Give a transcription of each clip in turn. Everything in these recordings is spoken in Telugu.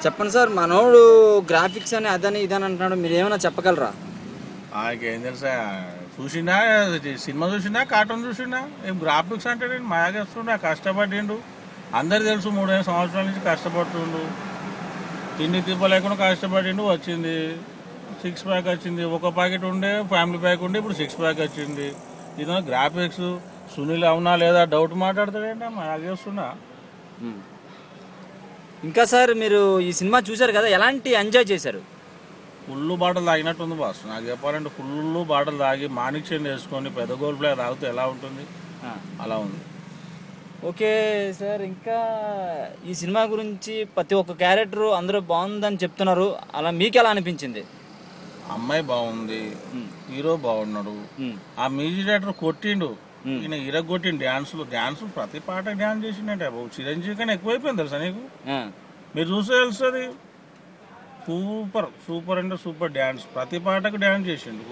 చెప్పండి సార్, మనోడు గ్రాఫిక్స్ అని అదని ఇదని అంటున్నాడు, మీరు ఏమైనా చెప్పగలరా? ఏం తెలుసా, చూసినా సినిమా చూసినా కార్టూన్ చూసినా ఏం గ్రాఫిక్స్ అంటే నేను మాగేస్తుండే, కష్టపడిండు. అందరు తెలుసు 3-5 సంవత్సరాల నుంచి కష్టపడుతుండు, తిండి తిప్పలేకుండా కష్టపడిండు. వచ్చింది 6 ప్యాక్ వచ్చింది. ఒక ప్యాకెట్ ఉండే ఫ్యామిలీ ప్యాక్ ఉండే, ఇప్పుడు 6 ప్యాక్ వచ్చింది. ఇదో గ్రాఫిక్స్ సునీల్ అవునా లేదా డౌట్ మాట్లాడుతాడేంటా మాగేస్తున్నా. ఇంకా సార్, మీరు ఈ సినిమా చూసారు కదా, ఎలాంటి ఎంజాయ్ చేశారు? ఫుల్ బాటలు తాగినట్టుంది బాస్. నాకు చెప్పాలంటే ఫుల్ బాటలు తాగి మాణిక్ చెండు వేసుకొని పెద్ద గోల్ ప్లే తాగితే ఎలా ఉంటుంది అలా ఉంది. ఓకే సార్, ఇంకా ఈ సినిమా గురించి ప్రతి ఒక్క క్యారెక్టర్ అందరూ బాగుందని చెప్తున్నారు, అలా మీకు ఎలా అనిపించింది? అమ్మాయి బాగుంది, హీరో బాగున్నాడు, ఆ మ్యూజిక్ డైరెక్టర్ కొట్టిండు, ఈయన ఇరగొట్టిండు. డ్యాన్సులు ప్రతి పాట డ్యాన్స్ చేసిండే. చిరంజీవి కన్నా ఎక్కువైపోయింది తెలుసా నీకు? మీరు చూస్తే తెలుస్తుంది. సూపర్ అంటే సూపర్ డ్యాన్స్, ప్రతి పాటకు డ్యాన్స్ చేసిండు.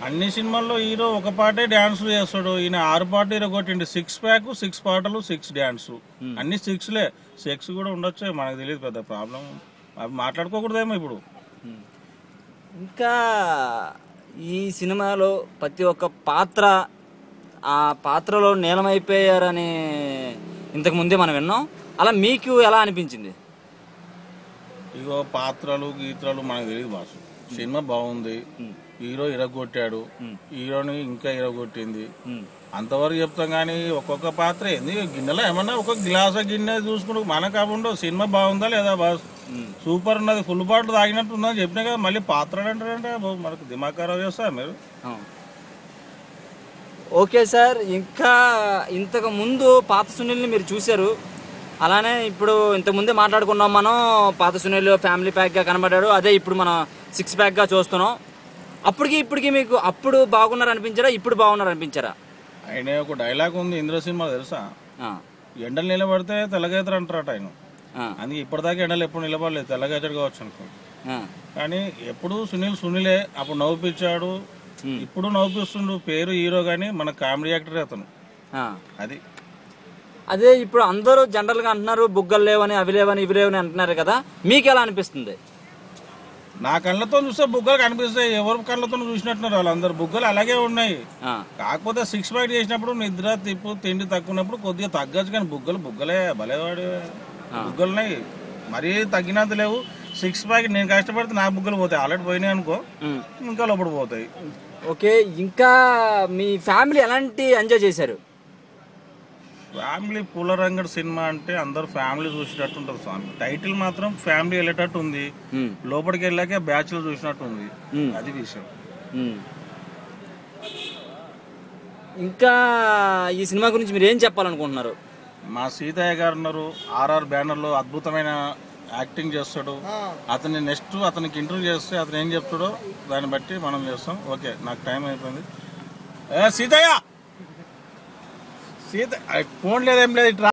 అన్ని సినిమాల్లో హీరో ఒక పాటే డ్యాన్సులు చేస్తాడు, ఈయన 6 పాటలు ఇరగొట్టిండు. 6 ప్యాక్, 6 పాటలు, 6 డ్యాన్సు, అన్ని 6లే. 6 కూడా ఉండొచ్చు, మనకు తెలియదు, పెద్ద ప్రాబ్లం. అవి మాట్లాడుకోకూడదేమో ఇప్పుడు. ఇంకా ఈ సినిమాలో ప్రతి ఒక్క పాత్ర ఆ పాత్రలో నీలమైపోయారని ఇంతకు ముందే మనం విన్నాం, అలా మీకు ఎలా అనిపించింది? ఇగో పాత్రలు గీత్రాలు మనకు తెలియదు బాసు. సినిమా బాగుంది, హీరో ఇరగొట్టాడు, హీరోని ఇంకా ఇరగొట్టింది, అంతవరకు చెప్తాం. కానీ ఒక్కొక్క పాత్ర ఏంది, గిన్నెలో ఏమన్నా ఒక గ్లాస్ గిన్నె చూసుకుంటూ మనకు కాకుండా సినిమా బాగుందా లేదా బాస్? సూపర్ ఉన్నది, ఫుల్ బాటిల్ తాగినట్టు ఉందని చెప్పినా కదా, మళ్ళీ పాత్రలు అంటారంటే మనకు దిమాగ్ ఖరాబ్ చేస్తారు మీరు. ఓకే సార్, ఇంకా ఇంతకు ముందు పాత సునీల్ని మీరు చూశారు, అలానే ఇప్పుడు ఇంతకుముందే మాట్లాడుకున్నాం మనం, పాత సునీల్ ఫ్యామిలీ ప్యాక్గా కనబడ్డాడు, అదే ఇప్పుడు మనం 6 ప్యాక్గా చూస్తున్నాం. ఇప్పటికి మీకు అప్పుడు బాగున్నారు అనిపించారా, ఇప్పుడు బాగున్నారు అనిపించారా? ఆయన ఒక డైలాగ్ ఉంది ఇంద్ర సినిమా తెలుసా, ఎండలు నిలబడితే తెల్లగైతారు అంటారట ఆయన. అందుకే ఇప్పటిదాకా ఎండలు ఎప్పుడు నిలబడలేదు, తెల్లగైతాడు కావచ్చు అనుకో. కానీ ఎప్పుడు సునీలే. అప్పుడు నవ్వుపించాడు, ఇప్పుడు నవ్వుపిస్తుండు. పేరు హీరో కానీ మన కామెడీ యాక్టర్ అతను. అదే ఇప్పుడు అందరూ జనరల్గా అంటున్నారు, బుగ్గలు లేవని, అవి లేవని, ఇవి లేవని అంటున్నారు కదా, మీకు ఎలా అనిపిస్తుంది? నా కళ్ళతో చూస్తే బుగ్గలు కనిపిస్తాయి, ఎవరి కళ్ళతో చూసినట్టున్నారు వాళ్ళందరూ. బుగ్గలు అలాగే ఉన్నాయి, కాకపోతే 6 ప్యాక్ చేసినప్పుడు నిద్ర తిప్పు తిండి తక్కువప్పుడు కొద్దిగా తగ్గచ్చు. కానీ బుగ్గలే భలేవాడు, బుగ్గలున్నాయి, మరీ తగ్గినంత లేవు. 6 ప్యాక్ నేను కష్టపడితే నా బుగ్గలు పోతాయి, ఆల్రెడీ పోయినాయి అనుకో, ఇంకా లోపల పోతాయి. ఓకే, ఇంకా మీ ఫ్యామిలీ ఎలాంటి ఎంజాయ్ చేశారు? ఫ్యామిలీ పూలరంగడ్ సినిమా అంటే అందరు ఫ్యామిలీ చూసేటట్టు ఉంటుంది స్వామి. టైటిల్ మాత్రం ఫ్యామిలీ వెళ్ళేటట్టు ఉంది, లోపలికి వెళ్ళాకే బ్యాచ్లో చూసినట్టు ఉంది, అది విషయం. ఇంకా ఈ సినిమా గురించి మీరు ఏం చెప్పాలనుకుంటున్నారు? మా సీతయ్య గారు ఉన్నారు, RR బ్యానర్లో అద్భుతమైన యాక్టింగ్ చేస్తాడు. అతనికి ఇంటర్వ్యూ చేస్తే అతను ఏం చెప్తాడో దాన్ని బట్టి మనం చేస్తాం. ఓకే, నాకు టైం అయిపోయింది. సీత ఫోన్ లేదేం లేదు.